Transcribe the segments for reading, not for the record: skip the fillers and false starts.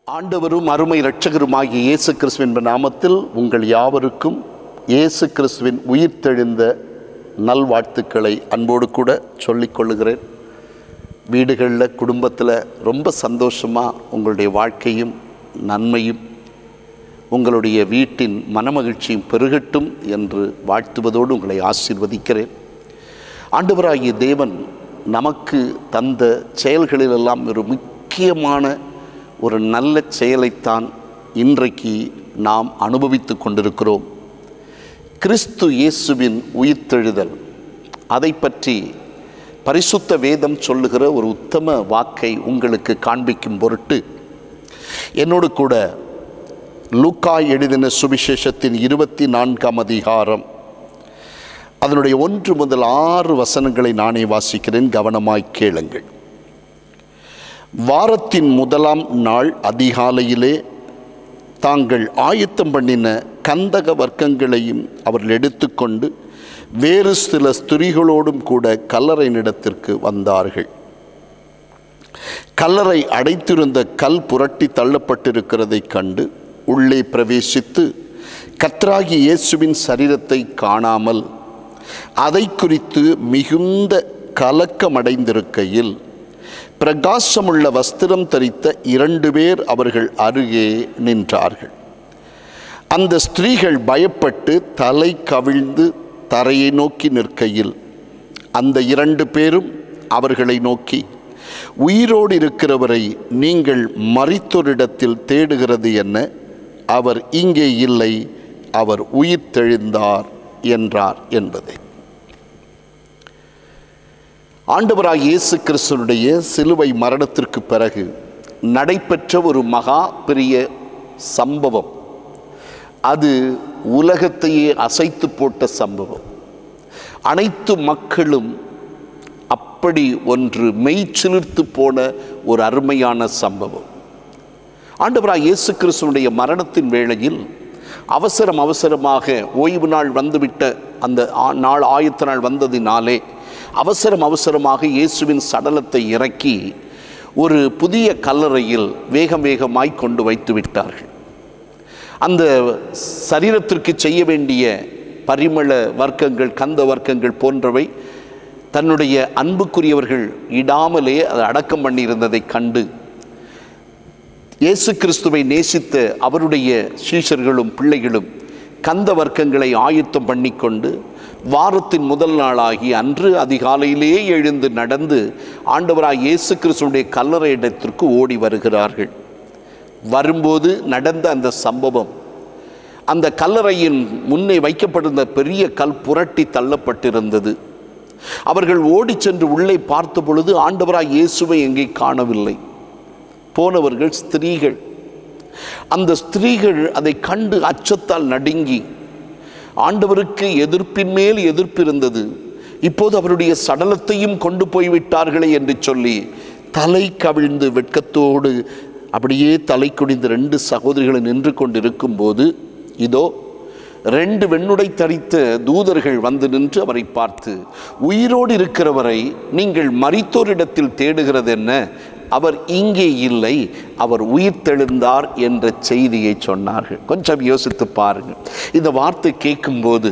ஆண்டவரும் அருமை இரட்சகருமாகிய இயேசு கிறிஸ்துவின் நாமத்தில் உங்கள் யாவருக்கும் இயேசு கிறிஸ்துவின் உயிர்த்தெழுந்த நல்வாழ்த்துக்களை அன்போடு கூட சொல்லிக்கொள்ளுகிறேன். வீடுகளில் குடும்பத்தில் ரொம்ப சந்தோஷமாக உங்களுடைய வாழ்க்கையும் நன்மையும் உங்களுடைய வீட்டின் மனமகிழ்ச்சியும் பெருகட்டும் என்று வாழ்த்துவதோடு உங்களை ஆசீர்வதிக்கிறேன். ஆண்டவராகிய தேவன் நமக்கு தந்த செயல்களிலெல்லாம் ஒரு முக்கியமான ஒரு நல்ல செயலைத்தான் இன்றைக்கு நாம் அனுபவித்து கொண்டிருக்கிறோம். கிறிஸ்து இயேசுவின் உயிர்த்தெழுதல், அதை பற்றி பரிசுத்த வேதம் சொல்லுகிற ஒரு உத்தம வாக்கை உங்களுக்கு காண்பிக்கும் பொருட்டு என்னோடு கூட லூக்கா எழுதின சுவிசேஷத்தின் 24ஆம் அதிகாரம் அதனுடைய 1 முதல் 6 வசனங்களை நானே வாசிக்கிறேன். கவனமாய் கேளுங்கள். வாரத்தின் முதலாம் நாள் அதிகாலையிலே தாங்கள் ஆயத்தம் பண்ணின கந்தக வர்க்கங்களையும் அவர்கள் எடுத்துக்கொண்டு வேறு சில ஸ்திரீகளோடும் கூட கல்லறையினிடத்திற்கு வந்தார்கள். கல்லறை அடைத்திருந்த கல் புரட்டி தள்ளப்பட்டிருக்கிறதை கண்டு உள்ளே பிரவேசித்து கர்த்தராகிய இயேசுவின் சரீரத்தை காணாமல் அதை குறித்து மிகுந்த கலக்கமடைந்திருக்கையில் பிரகாசமுள்ள வஸ்திரம் தரித்த 2 பேர் அவர்கள் அருகே நின்றார்கள். அந்த ஸ்திரீகள் பயப்பட்டு தலை கவிழ்ந்து தரையை நோக்கி நிற்கையில் அந்த 2 பேரும் அவர்களை நோக்கி, உயிரோடு இருக்கிறவரை நீங்கள் மரித்தோரிடத்தில் தேடுகிறது என்ன? அவர் இங்கே இல்லை, அவர் உயிர்த்தெழுந்தார் என்றார் என்பதை. ஆண்டவராகிய இயேசு கிறிஸ்துவினுடைய சிலுவை மரணத்திற்கு பிறகு நடைபெற்ற ஒரு மகா பெரிய சம்பவம். அது உலகத்தையே அசைத்து போட்ட சம்பவம். அனைத்து மக்களும் அப்படி ஒன்று மெய்ச்சிலிர்த்து போன ஒரு அருமையான சம்பவம். ஆண்டவராகிய இயேசு கிறிஸ்துவினுடைய மரணத்தின் வேளையில் அவசரமாக ஓய்வு நாள் வந்துவிட்ட அந்த நாள், ஆயத்த நாள் வந்ததினாலே அவசரமாக இயேசுவின் சடலத்தை இறக்கி ஒரு புதிய கல்லறையில் வேகமாய் கொண்டு வைத்து விட்டார்கள். அந்த சரீரத்திற்கு செய்ய வேண்டிய பரிமள வர்க்கங்கள், கந்த வர்க்கங்கள் போன்றவை தன்னுடைய அன்புக்குரியவர்கள் இடாமலே அதை அடக்கம் பண்ணியிருந்ததை கண்டு இயேசு கிறிஸ்துவை நேசித்த அவருடைய சீஷர்களும் பிள்ளைகளும் கந்த வர்க்கங்களை ஆயத்தம் பண்ணிக்கொண்டு வாரத்தின் முதல் நாளாகி அன்று அதிகாலையிலேயே எழுந்து நடந்து ஆண்டவராகிய இயேசு கிறிஸ்துவுடைய கல்லறை இடத்திற்கு ஓடி வருகிறார்கள். வரும்போது நடந்த அந்த சம்பவம், அந்த கல்லறையின் முன்னே வைக்கப்பட்டிருந்த பெரிய கல் புரட்டி தள்ளப்பட்டிருந்தது. அவர்கள் ஓடி சென்று உள்ளே பார்த்த பொழுது ஆண்டவராகிய இயேசுவை எங்கே காணவில்லை. போனவர்கள் ஸ்திரீகள். அந்த ஸ்திரீகள் அதை கண்டு அச்சத்தால் நடுங்கி, ஆண்டவருக்கு எதிர்ப்பின் மேல் எதிர்ப்பு இருந்தது, இப்போது அவருடைய சடலத்தையும் கொண்டு போய்விட்டார்களே என்று சொல்லி தலை கவிழ்ந்து வெட்கத்தோடு அப்படியே தலை குனிந்து 2 சகோதரிகள் நின்று கொண்டிருக்கும் போது இதோ 2 வெண்ணுடை தரித்த தூதர்கள் வந்து நின்று அவரை பார்த்து, உயிரோடு இருக்கிறவரை நீங்கள் மரித்தோரிடத்தில் தேடுகிறது என்ன? அவர் இங்கே இல்லை, அவர் உயிர்த்தெழுந்தார் என்ற செய்தியை சொன்னார்கள். கொஞ்சம் யோசித்து பாருங்கள். இந்த வார்த்தை கேட்கும்போது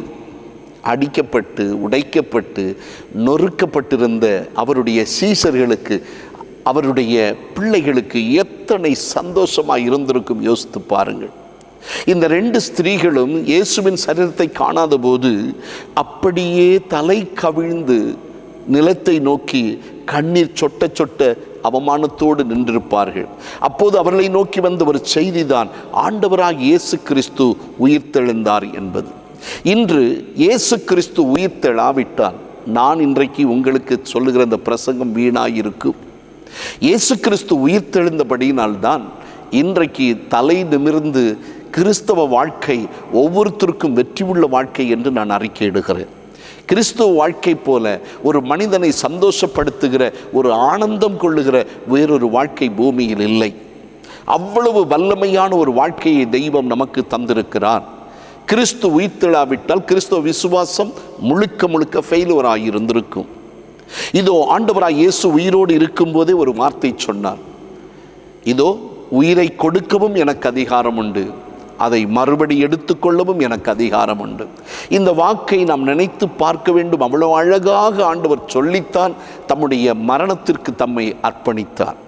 அடிக்கப்பட்டு உடைக்கப்பட்டு நொறுக்கப்பட்டிருந்த அவருடைய சீஷர்களுக்கு, அவருடைய பிள்ளைகளுக்கு எத்தனை சந்தோஷமாக இருந்திருக்கும் யோசித்து பாருங்கள். இந்த 2 ஸ்திரீகளும் இயேசுவின் சரீரத்தை காணாத போது அப்படியே தலை கவிழ்ந்து நிலத்தை நோக்கி கண்ணீர் சொட்ட சொட்ட அவமானத்தோடு நின்றிருப்பார்கள். அப்போது அவர்களை நோக்கி வந்த ஒரு செய்திதான் ஆண்டவராகிய இயேசு கிறிஸ்து உயிர்த்தெழுந்தார் என்பது. இன்று இயேசு கிறிஸ்து உயிர்த்தெழாவிட்டால் நான் இன்றைக்கு உங்களுக்கு சொல்லுகிற இந்த பிரசங்கம் வீணாயிருக்கும். இயேசு கிறிஸ்து உயிர்த்தெழுந்தபடியினால்தான் இன்றைக்கு தலை நிமிர்ந்து கிறிஸ்தவ வாழ்க்கை ஒவ்வொருத்தருக்கும் வெற்றி உள்ள வாழ்க்கை என்று நான் அறிக்கையிடுகிறேன். கிறிஸ்துவ வாழ்க்கை போல ஒரு மனிதனை சந்தோஷப்படுத்துகிற, ஒரு ஆனந்தம் கொள்ளுகிற வேறொரு வாழ்க்கை பூமியில் இல்லை. அவ்வளவு வல்லமையான ஒரு வாழ்க்கையை தெய்வம் நமக்கு தந்திருக்கிறார். கிறிஸ்து உயிர்த்தெழாவிட்டால் கிறிஸ்துவ விசுவாசம் முழுக்க ஃபெயிலியர் ஆகியிருந்திருக்கும். இதோ ஆண்டவராய் இயேசு உயிரோடு இருக்கும்போதே ஒரு வார்த்தை சொன்னார், இதோ உயிரை கொடுக்கவும் எனக்கு அதிகாரம் உண்டு, அதை மறுபடி எடுத்துக்கொள்ளவும் எனக்கு அதிகாரம் உண்டு. இந்த வாக்கை நாம் நினைத்து பார்க்க வேண்டும். அவ்வளவு அழகாக ஆண்டவர் சொல்லித்தான் தம்முடைய மரணத்திற்கு தம்மை அர்ப்பணித்தார்.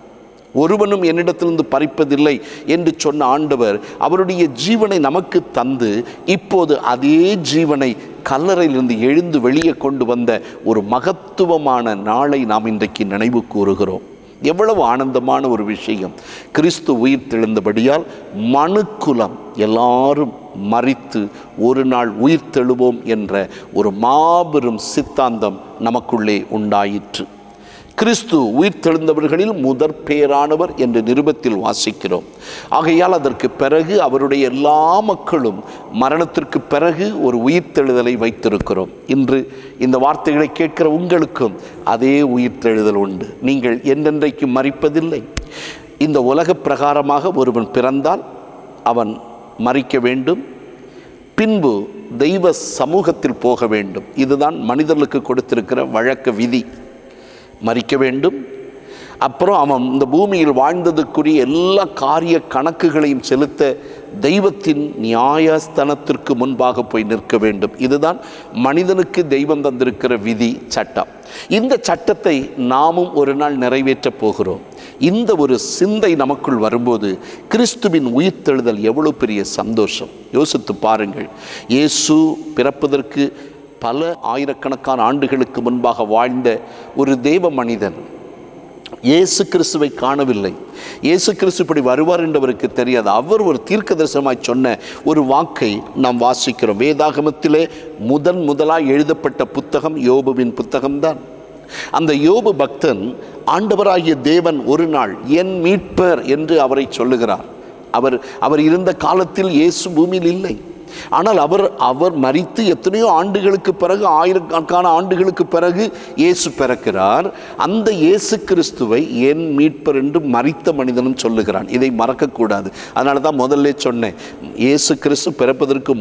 ஒருவனும் என்னிடத்திலிருந்து பறிப்பதில்லை என்று சொன்ன ஆண்டவர் அவருடைய ஜீவனை நமக்கு தந்து இப்போது அதே ஜீவனை கல்லறையிலிருந்து எழுந்து வெளியே கொண்டு வந்த ஒரு மகத்துவமான நாளை நாம் இன்றைக்கு நினைவு கூறுகிறோம். எவ்வளவு ஆனந்தமான ஒரு விஷயம்! கிறிஸ்து உயிர் தெழுந்தபடியால் மனுக்குலம் எல்லாரும் மரித்து ஒரு நாள் உயிர் தெழுவோம் என்ற ஒரு மாபெரும் சித்தாந்தம் நமக்குள்ளே உண்டாயிற்று. கிறிஸ்து உயிர் தெழுந்தவர்களில் முதற் பேரானவர் என்று நிருபத்தில் வாசிக்கிறோம். ஆகையால் அதற்கு பிறகு அவருடைய எல்லா மக்களும் மரணத்திற்கு பிறகு ஒரு உயிர்த்தெழுதலை வைத்திருக்கிறோம். இன்று இந்த வார்த்தைகளை கேட்கிற உங்களுக்கும் அதே உயிர்த்தெழுதல் உண்டு. நீங்கள் என்றென்றைக்கு மரிப்பதில்லை. இந்த உலக பிரகாரமாக ஒருவன் பிறந்தால் அவன் மரிக்க வேண்டும், பின்பு தெய்வ சமூகத்தில் போக வேண்டும். இதுதான் மனிதர்களுக்கு கொடுத்திருக்கிற வழக்க விதி. மரிக்க வேண்டும், அப்புறம் அவன் இந்த பூமியில் வாழ்ந்ததுக்குரிய எல்லா காரிய கணக்குகளையும் செலுத்த தெய்வத்தின் நியாயஸ்தானத்திற்கு முன்பாக போய் நிற்க வேண்டும். இதுதான் மனிதனுக்கு தெய்வம் தந்திருக்கிற விதி, சட்டம். இந்த சட்டத்தை நாமும் ஒரு நாள் நிறைவேற்றப் போகிறோம். இந்த ஒரு சிந்தை நமக்குள் வரும்போது கிறிஸ்துவின் உயிர்த்தெழுதல் எவ்வளவு பெரிய சந்தோஷம்! யோசித்து பாருங்கள். இயேசு பிறப்பதற்கு பல ஆயிரக்கணக்கான ஆண்டுகளுக்கு முன்பாக வாழ்ந்த ஒரு தேவ மனிதன் இயேசு கிறிஸ்துவை காணவில்லை. இயேசு கிறிஸ்து இப்படி வருவார் என்றவருக்கு தெரியாது. அவர் ஒரு தீர்க்கதரிசனமாய் சொன்ன ஒரு வாக்கை நாம் வாசிக்கிறோம். வேதாகமத்திலே முதலாய் எழுதப்பட்ட புத்தகம் யோபுவின் புத்தகம்தான். அந்த யோபு பக்தன் ஆண்டவராகிய தேவன் ஒரு நாள் என் மீட்பர் என்று அவரை சொல்லுகிறார். அவர் இருந்த காலத்தில் இயேசு பூமியில் இல்லை. ஆனால் அவர் மரித்து எத்தனையோ ஆண்டுகளுக்கு பிறகு, ஆயிரக்கணக்கான ஆண்டுகளுக்கு பிறகு இயேசு பிறக்கிறார். அந்த இயேசு கிறிஸ்துவை என் மீட்பர் என்று மரித்த மனிதனும் சொல்லுகிறான். இதை மறக்கக்கூடாது. அதனால தான் முதல்ல சொன்னேன், இயேசு கிறிஸ்து பிறப்பதற்கு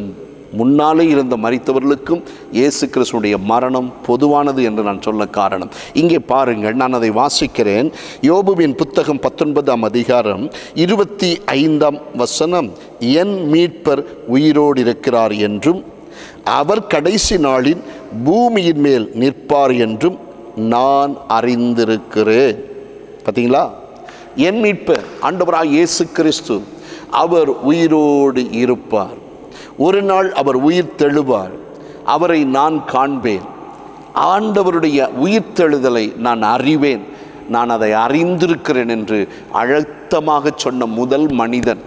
முன்னாலே இருந்த மரித்தவர்களுக்கும் இயேசு கிறிஸ்துடைய மரணம் பொதுவானது என்று நான் சொல்ல காரணம். இங்கே பாருங்கள், நான் அதை வாசிக்கிறேன். யோபுவின் புத்தகம் 19ஆம் அதிகாரம் 25ஆம் வசனம், என் மீட்பர் உயிரோடு இருக்கிறார் என்றும் அவர் கடைசி நாளில் பூமியின் மேல் நிற்பார் என்றும் நான் அறிந்திருக்கிறேன். பார்த்தீங்களா? என் மீட்பர் ஆண்டவராகிய இயேசு கிறிஸ்து, அவர் உயிரோடு இருப்பார். ஒரு நாள் அவர் உயிர் தெழுவார். அவரை நான் காண்பேன். ஆண்டவருடைய உயிர்த்தெழுதலை நான் அறிவேன். நான் அதை அறிந்திருக்கிறேன் என்று அழுத்தமாக சொன்ன முதல் மனிதன்.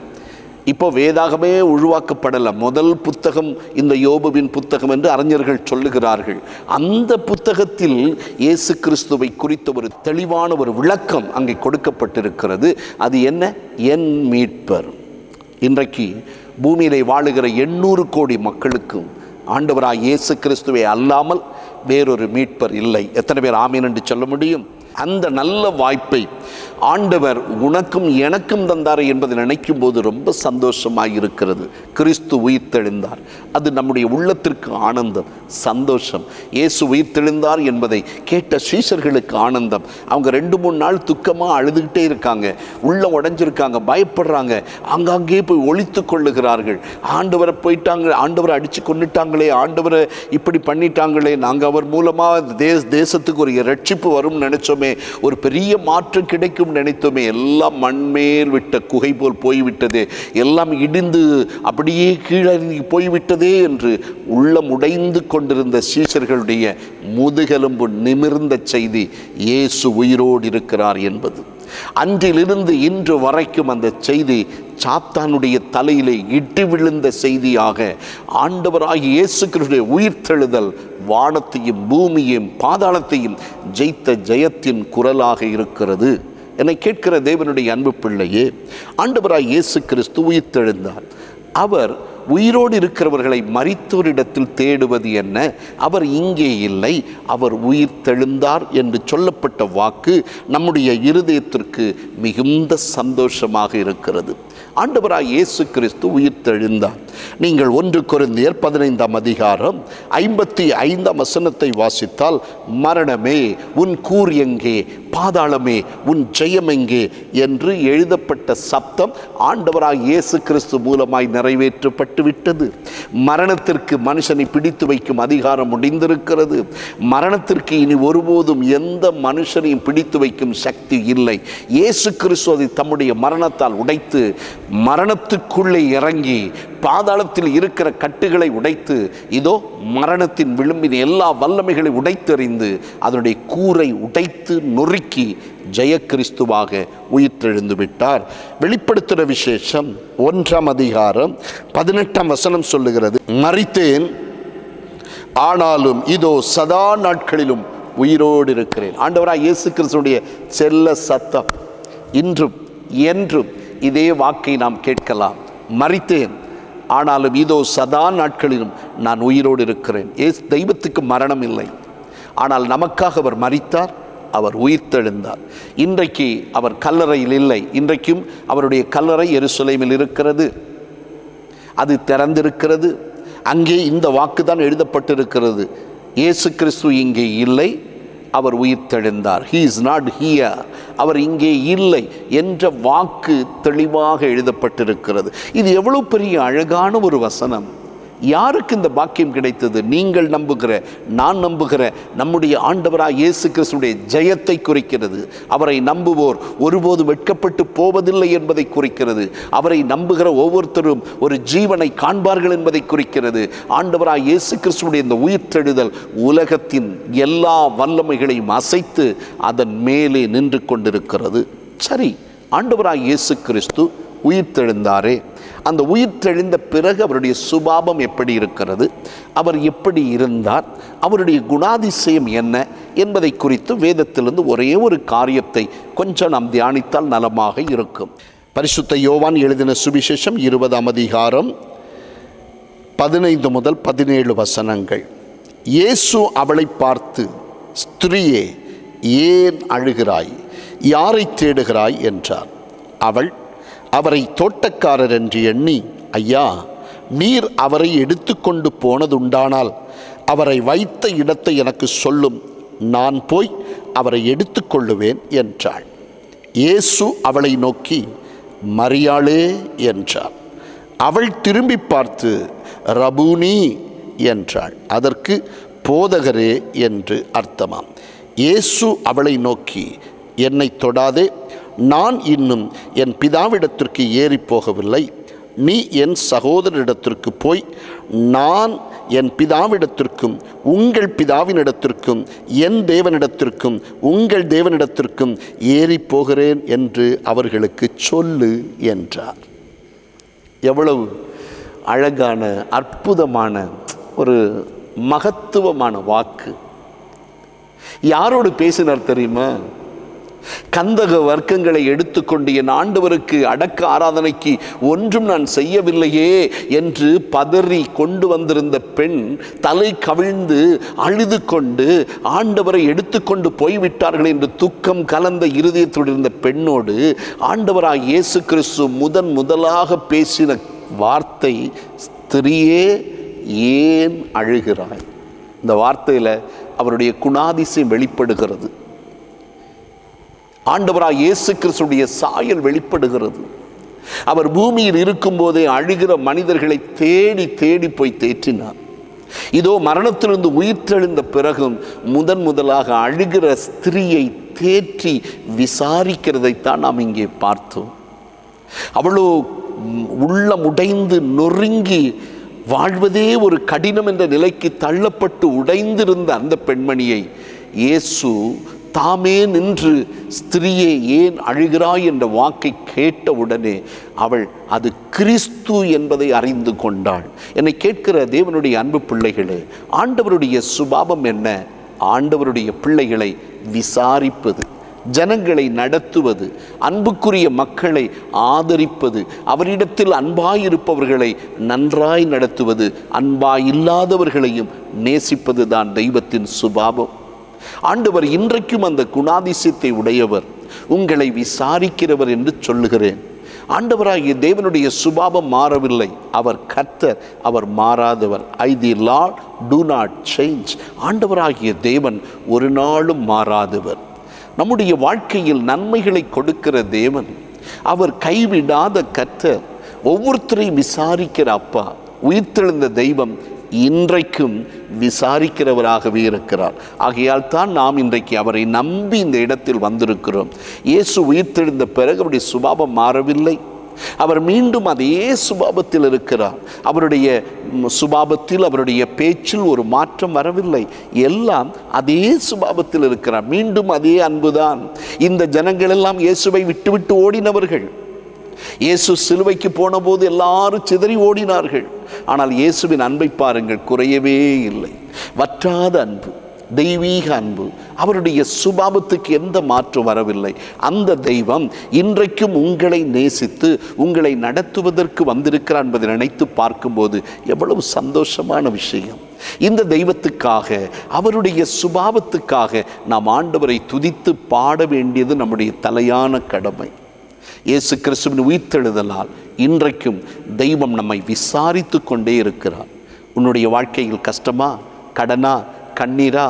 இப்போ வேதாகமே உருவாக்கப்படலை. முதல் புத்தகம் இந்த யோபுவின் புத்தகம் என்று அறிஞர்கள் சொல்லுகிறார்கள். அந்த புத்தகத்தில் இயேசு கிறிஸ்துவை குறித்த ஒரு தெளிவான ஒரு விளக்கம் அங்கே கொடுக்கப்பட்டிருக்கிறது. அது என்ன? என் மீட்பர். இன்றைக்கு பூமியிலே வாழுகிற 800 கோடி மக்களுக்கும் ஆண்டவராய் இயேசு கிறிஸ்துவை அல்லாமல் வேறொரு மீட்பர் இல்லை. எத்தனை பேர் ஆமீன் என்று சொல்ல முடியும்? அந்த நல்ல வாய்ப்பை ஆண்டவர் உனக்கும் எனக்கும் தந்தார் என்பதை நினைக்கும் போது ரொம்ப சந்தோஷமாக இருக்கிறது. கிறிஸ்து உயிர்த்தெழுந்தார், அது நம்முடைய உள்ளத்திற்கு ஆனந்தம், சந்தோஷம். இயேசு உயிர்த்தெழுந்தார் என்பதை கேட்ட சீஷர்களுக்கு ஆனந்தம். அவங்க 2-3 நாள் துக்கமாக அழுதுகிட்டே இருக்காங்க, உள்ளம் உடைஞ்சிருக்காங்க, பயப்படுறாங்க, அங்கங்கே போய் ஒளித்து கொள்ளுகிறார்கள். ஆண்டவரை போயிட்டாங்க, ஆண்டவரை அடித்து கொண்டுட்டாங்களே, ஆண்டவரை இப்படி பண்ணிட்டாங்களே, நாங்கள் அவர் மூலமாக தேசத்துக்கு ஒரு ரட்சிப்பு வரும்னு நினைச்சோமே, ஒரு பெரிய மாற்றம் கிடைக்கும் நினைத்தோமே, எல்லாம் மண்மேல் விட்ட குகை போல் போய்விட்டதே, எல்லாம் இடிந்து அப்படியே கீழே போய்விட்டதே என்று உள்ளம் உடைந்து கொண்டிருந்த சீஷர்களுடைய முதுகெலும்பு நிமிர்ந்த செய்தி இயேசு உயிரோடு இருக்கிறார் என்பது. அன்றிலிருந்து இன்று வரைக்கும் அந்த செய்தி சாத்தானுடைய தலையிலே இட்டு விழுந்த செய்தியாக ஆண்டவராகிய இயேசு கிறிஸ்துவின் உயிர்த்தெழுதல் வானத்தையும் பூமியையும் பாதாளத்தையும் ஜெயித்த ஜெயத்தின் குரலாக இருக்கிறது. என்னை கேட்கிற தேவனுடைய அன்பு பிள்ளையே, ஆண்டவராகிய இயேசு கிறிஸ்து உயிர்த்தெழுந்தார். அவர் உயிரோடு இருக்கிறவர்களை மரித்தோரிடத்தில் தேடுவது என்ன? அவர் இங்கே இல்லை, அவர் உயிர் தெழுந்தார் என்று சொல்லப்பட்ட வாக்கு நம்முடைய இருதயத்திற்கு மிகுந்த சந்தோஷமாக இருக்கிறது. ஆண்டவராய் இயேசு கிறிஸ்து உயிர்த்தெழுந்தார். நீங்கள் 1 கொரிந்தியர் 15ஆம் அதிகாரம் 55ஆம் வசனத்தை வாசித்தால், மரணமே உன் கூர் எங்கே, பாதாளமே உன் ஜெயம் எங்கே என்று எழுதப்பட்ட சப்தம் ஆண்டவராய் இயேசு கிறிஸ்து மூலமாய் நிறைவேற்றப்பட்டு விட்டது. மரணத்திற்கு மனுஷனை பிடித்து வைக்கும் அதிகாரம் முடிந்திருக்கிறது. மரணத்திற்கு இனி ஒருபோதும் எந்த மனுஷனையும் பிடித்து வைக்கும் சக்தி இல்லை. இயேசு கிறிஸ்து அதை தம்முடைய மரணத்தால் உடைத்து மரணத்துக்குள்ளே இறங்கி பாதாளத்தில் இருக்கிற கட்டுகளை உடைத்து, இதோ மரணத்தின் விளிம்பின் எல்லா வல்லமைகளை உடைத்தெறிந்து அதனுடைய கூரை உடைத்து நொறுக்கி ஜெய கிறிஸ்துவாக உயிர்த்தெழுந்து விட்டார். வெளிப்படுத்துகிற விசேஷம் 1ஆம் அதிகாரம் 18ஆம் வசனம் சொல்லுகிறது, மரித்தேன் ஆனாலும் இதோ சதா நாட்களிலும் உயிரோடு இருக்கிறேன். ஆண்டவராய் இயேசு கிறிஸ்துடைய செல்ல சத்தம். இன்றும் என்றும் இதே வாக்கை நாம் கேட்கலாம். மரித்தேன் ஆனாலும் இதோ சதா நாட்களிலும் நான் உயிரோடு இருக்கிறேன். தெய்வத்துக்கு மரணம் இல்லை, ஆனால் நமக்காக அவர் மரித்தார், அவர் உயிர்த்தெழுந்தார். இன்றைக்கு அவர் கல்லறையில் இல்லை. இன்றைக்கும் அவருடைய கல்லறை எருசலேமில் இருக்கிறது. அது திறந்திருக்கிறது. அங்கே இந்த வாக்கு தான் எழுதப்பட்டிருக்கிறது, இயேசு கிறிஸ்து இங்கே இல்லை, அவர் உயிர்த்தெழுந்தார். He is not here, அவர் இங்கே இல்லை என்ற வாக்கு தெளிவாக எழுதப்பட்டிருக்கிறது. இது எவ்வளவு பெரிய அழகான ஒரு வசனம். யாருக்கு இந்த பாக்கியம் கிடைத்தது? நீங்கள் நம்புகிற, நான் நம்புகிற நம்முடைய ஆண்டவராய் இயேசு கிறிஸ்துடைய ஜெயத்தை குறிக்கிறது. அவரை நம்புவோர் ஒருபோது வெட்கப்பட்டு போவதில்லை என்பதை குறிக்கிறது. அவரை நம்புகிற ஒவ்வொருத்தரும் ஒரு ஜீவனை காண்பார்கள் என்பதை குறிக்கிறது. ஆண்டவராய் இயேசு கிறிஸ்துடைய இந்த உயிர்த்தெழுதல் உலகத்தின் எல்லா வல்லமைகளையும் அசைத்து அதன் மேலே நின்று கொண்டிருக்கிறது. சரி, ஆண்டவராய் இயேசு கிறிஸ்து உயிர்த்தெழுந்தாரே, அந்த உயிர்த்தெழுந்த பிறகு அவருடைய சுபாவம் எப்படி இருக்கிறது, அவர் எப்படி இருந்தார், அவருடைய குணாதிசயம் என்ன என்பதை குறித்து வேதத்திலிருந்து ஒரே ஒரு காரியத்தை கொஞ்சம் நாம் தியானித்தால் நலமாக இருக்கும். பரிசுத்த யோவான் எழுதின சுவிசேஷம் 20ஆம் அதிகாரம் 15 முதல் 17 வசனங்கள். இயேசு அவளை பார்த்து, ஸ்திரீயே, ஏன் அழுகிறாய், யாரை தேடுகிறாய் என்றார். அவள் அவரை தோட்டக்காரர் என்று எண்ணி, ஐயா, நீர் அவரை எடுத்துக்கொண்டு போனதுண்டானால் அவரை வைத்த இடத்தை எனக்கு சொல்லும், நான் போய் அவரை எடுத்துக்கொள்ளுவேன் என்றாள். இயேசு அவளை நோக்கி, மரியாளே என்றார். அவள் திரும்பி பார்த்து, ரபூனி என்றாள். அதற்கு போதகரே என்று அர்த்தமாம். இயேசு அவளை நோக்கி, என்னை தொடாதே, நான் இன்னும் என் பிதாவிடத்திற்கு ஏறி போகவில்லை. நீ என் சகோதரரிடத்திற்கு போய், நான் என் பிதாவிடத்திற்கும் உங்கள் பிதாவினிடத்திற்கும் என் தேவனிடத்திற்கும் உங்கள் தேவனிடத்திற்கும் ஏறி போகிறேன் என்று அவர்களுக்கு சொல்லு என்றார். எவ்வளவு அழகான, அற்புதமான, ஒரு மகத்துவமான வாக்கு. யாரோடு பேசினார் தெரியுமா? கந்தக வர்க்கங்களை எடுத்துக்கொண்டு என் ஆண்டவருக்கு அடக்க ஆராதனைக்கு ஒன்றும் நான் செய்யவில்லையே என்று பதறி கொண்டு வந்திருந்த பெண் தலை கவிழ்ந்து அழுது கொண்டு ஆண்டவரை எடுத்துக்கொண்டு போய்விட்டார்கள் என்று துக்கம் கலந்த இருதயத்தோடு இருந்த பெண்ணோடு ஆண்டவராய் இயேசு கிறிஸ்து முதலாக பேசின வார்த்தை, ஸ்திரீயே, ஏன் அழுகிறாய். இந்த வார்த்தையில் அவருடைய குணாதிசயம் வெளிப்படுகிறது. ஆண்டவராய் இயேசு கிறிஸ்துடைய சாயல் வெளிப்படுகிறது. அவர் பூமியில் இருக்கும்போதே அழுகிற மனிதர்களை தேடி தேடி போய் தேற்றினார். இதோ மரணத்திலிருந்து உயிர்த்தெழுந்த பிறகும் முதலாக அழுகிற ஸ்திரீயை தேற்றி விசாரிக்கிறதைத்தான் நாம் இங்கே பார்த்தோம். அவ்வளோ உள்ளம் உடைந்து நொறுங்கி வாழ்வதே ஒரு கடினம் என்ற நிலைக்கு தள்ளப்பட்டு உடைந்திருந்த அந்த பெண்மணியை இயேசு தாமே நின்று, ஸ்திரீயே, ஏன் அழுகிறாய் என்ற வாக்கை கேட்டவுடனே அவள் அது கிறிஸ்து என்பதை அறிந்து கொண்டாள். என்னை கேட்கிற தேவனுடைய அன்பு பிள்ளைகளே, ஆண்டவருடைய சுபாவம் என்ன? ஆண்டவருடைய பிள்ளைகளை விசாரிப்பது, ஜனங்களை நடத்துவது, அன்புக்குரிய மக்களை ஆதரிப்பது, அவரிடத்தில் அன்பாயிருப்பவர்களை நன்றாய் நடத்துவது, அன்பாயில்லாதவர்களையும் நேசிப்பது தான் தெய்வத்தின் சுபாவம். ஆண்டவர் இன்றைக்கும் அந்த குணாதிசயத்தை உடையவர், உங்களை விசாரிக்கிறவர் என்று சொல்லுகிறேன். ஆண்டவராகிய தேவனுடைய சுபாவம் மாறவில்லை. அவர் கர்த்தர், அவர் மாறாதவர். தி லார்ட் டு நாட் சேஞ்ச். ஆண்டவராகிய தேவன் ஒரு நாளும் மாறாதவர். நம்முடைய வாழ்க்கையில் நன்மைகளை கொடுக்கிற தேவன், அவர் கைவிடாத கர்த்தர், ஒவ்வொருத்தரையும் விசாரிக்கிற அப்பா, உயிர்த்தெழுந்த தெய்வம் இன்றைக்கும் விசாரிக்கிறவராகவே இருக்கிறார். ஆகையால் தான் நாம் இன்றைக்கு அவரை நம்பி இந்த இடத்தில் வந்திருக்கிறோம். இயேசு உயிர்த்தெழுந்த பிறகு அவருடைய சுபாவம் மாறவில்லை. அவர் மீண்டும் அதே சுபாவத்தில் இருக்கிறார். அவருடைய சுபாவத்தில், அவருடைய பேச்சில் ஒரு மாற்றம் வரவில்லை. எல்லாம் அதே சுபாவத்தில் இருக்கிறார். மீண்டும் அதே அன்புதான். இந்த ஜனங்கள் எல்லாம் இயேசுவை விட்டுவிட்டு ஓடினவர்கள். இயேசு சிலுவைக்கு போன போது எல்லாரும் சிதறி ஓடினார்கள். ஆனால் இயேசுவின் அன்பை பாருங்கள், குறையவே இல்லை. வற்றாத அன்பு, தெய்வீக அன்பு. அவருடைய சுபாவத்துக்கு எந்த மாற்றம் வரவில்லை. அந்த தெய்வம் இன்றைக்கும் உங்களை நேசித்து உங்களை நடத்துவதற்கு வந்திருக்கிறார் என்பதை நினைத்து பார்க்கும்போது எவ்வளவு சந்தோஷமான விஷயம். இந்த தெய்வத்துக்காக, அவருடைய சுபாவத்துக்காக நாம் ஆண்டவரை துதித்து பாட வேண்டியது நம்முடைய தலையான கடமை. இயேசு கிறிஸ்துவின் உயிர்த்தெழுதலால் இன்றைக்கும் தெய்வம் நம்மை விசாரித்து கொண்டே இருக்கிறார். உன்னுடைய வாழ்க்கையில் கஷ்டமா, கடனா, கண்ணீரா,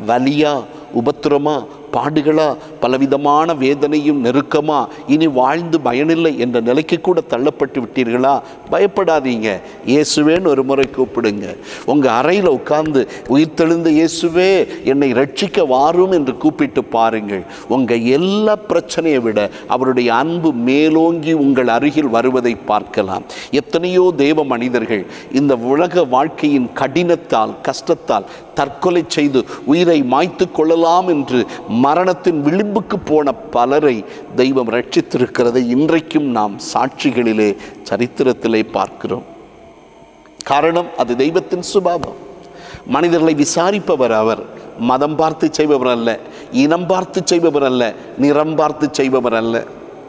வலியா, உபத்திரமா, பாடுகளா, பலவிதமான வேதனையும் நெருக்கமா, இனி வாழ்ந்து பயனில்லை என்ற நிலைக்கு கூட தள்ளப்பட்டு விட்டீர்களா? பயப்படாதீங்க. இயேசுவேன்னு ஒரு முறை கூப்பிடுங்க. உங்கள் அறையில் உட்கார்ந்து உயிர்த்தெழுந்த இயேசுவே என்னை ரட்சிக்க வாரும் என்று கூப்பிட்டு பாருங்கள். உங்கள் எல்லா பிரச்சனையை விட அவருடைய அன்பு மேலோங்கி உங்கள் அருகில் வருவதை பார்க்கலாம். எத்தனையோ தேவ மனிதர்கள் இந்த உலக வாழ்க்கையின் கடினத்தால், கஷ்டத்தால் தற்கொலை செய்து உயிரை மாய்த்து கொள்ளலாம் என்று மரணத்தின் விளிம்புக்கு போன பலரை தெய்வம் ரட்சித்திருக்கிறதை இன்றைக்கும் நாம் சாட்சிகளிலே, சரித்திரத்திலே பார்க்கிறோம். காரணம், அது தெய்வத்தின் சுபாவம். மனிதர்களை விசாரிப்பவர் அவர். மதம் பார்த்து செய்பவர் அல்ல, இனம் பார்த்து செய்பவர் அல்ல, நிறம் பார்த்து செய்பவர் அல்ல.